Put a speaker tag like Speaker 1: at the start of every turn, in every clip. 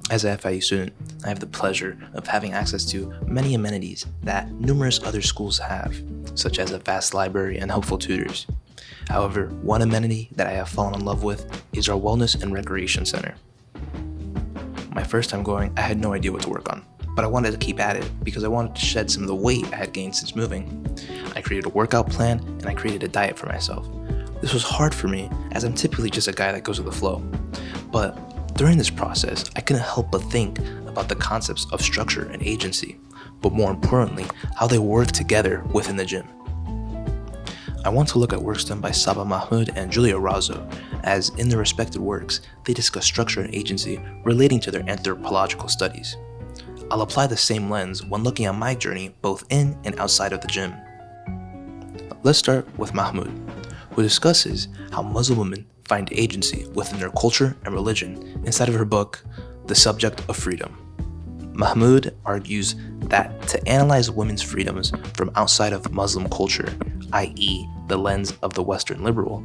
Speaker 1: As a FIU student, I have the pleasure of having access to many amenities that numerous other schools have, such as a vast library and helpful tutors. However, one amenity that I have fallen in love with is our Wellness and Recreation Center. My first time going, I had no idea what to work on, but I wanted to keep at it because I wanted to shed some of the weight I had gained since moving. I created a workout plan and I created a diet for myself. This was hard for me as I'm typically just a guy that goes with the flow, but during this process, I couldn't help but think about the concepts of structure and agency, but more importantly, how they work together within the gym. I want to look at works done by Saba Mahmood and Julia Razzo, as in their respective works, they discuss structure and agency relating to their anthropological studies. I'll apply the same lens when looking at my journey both in and outside of the gym. Let's start with Mahmood, who discusses how Muslim women find agency within their culture and religion inside of her book, The Subject of Freedom. Mahmood argues that to analyze women's freedoms from outside of Muslim culture, i.e. the lens of the Western liberal,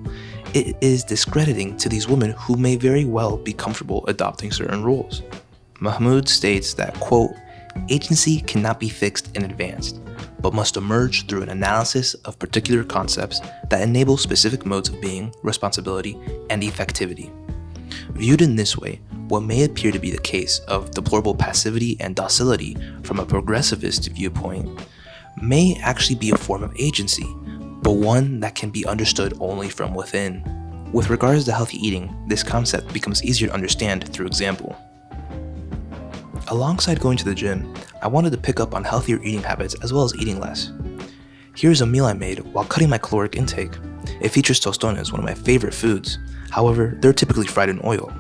Speaker 1: it is discrediting to these women who may very well be comfortable adopting certain roles. Mahmood states that, quote, agency cannot be fixed in advance, but must emerge through an analysis of particular concepts that enable specific modes of being, responsibility, and effectivity. Viewed in this way, what may appear to be the case of deplorable passivity and docility from a progressivist viewpoint may actually be a form of agency, but one that can be understood only from within. With regards to healthy eating, this concept becomes easier to understand through example. Alongside going to the gym, I wanted to pick up on healthier eating habits as well as eating less. Here's a meal I made while cutting my caloric intake. It features tostones, one of my favorite foods. However, they're typically fried in oil.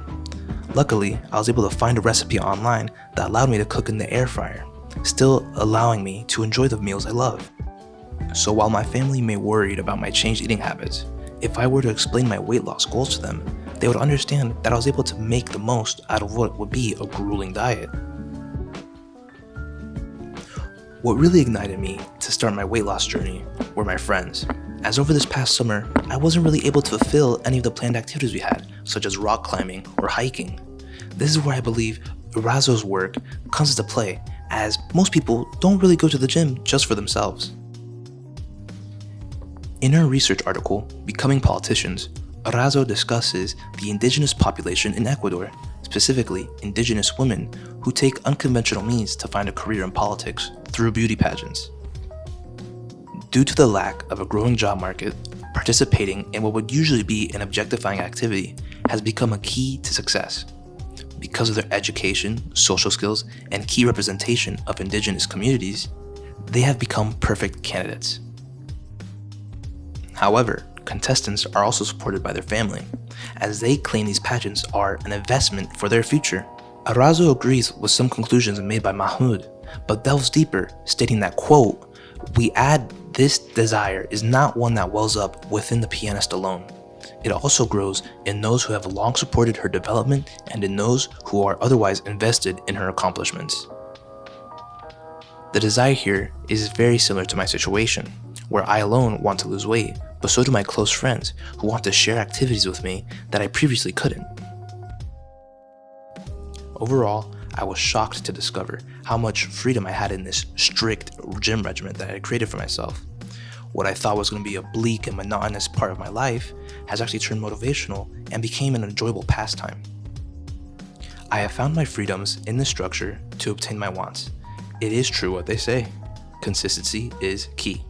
Speaker 1: Luckily, I was able to find a recipe online that allowed me to cook in the air fryer, still allowing me to enjoy the meals I love. So while my family may worried about my changed eating habits, if I were to explain my weight loss goals to them, they would understand that I was able to make the most out of what would be a grueling diet. What really ignited me to start my weight loss journey were my friends, as over this past summer, I wasn't really able to fulfill any of the planned activities we had, such as rock climbing or hiking. This is where I believe Razzo's work comes into play, as most people don't really go to the gym just for themselves. In her research article, Becoming Politicians, Razzo discusses the indigenous population in Ecuador, specifically indigenous women who take unconventional means to find a career in politics through beauty pageants. Due to the lack of a growing job market, participating in what would usually be an objectifying activity has become a key to success. Because of their education, social skills, and key representation of indigenous communities, they have become perfect candidates. However, contestants are also supported by their family, as they claim these pageants are an investment for their future. Razzo agrees with some conclusions made by Mahmood, but delves deeper, stating that, quote, we add this desire is not one that wells up within the pianist alone. It also grows in those who have long supported her development and in those who are otherwise invested in her accomplishments. The desire here is very similar to my situation, where I alone want to lose weight, but so do my close friends who want to share activities with me that I previously couldn't. Overall, I was shocked to discover how much freedom I had in this strict gym regimen that I had created for myself. What I thought was going to be a bleak and monotonous part of my life has actually turned motivational and became an enjoyable pastime. I have found my freedoms in this structure to obtain my wants. It is true what they say. Consistency is key.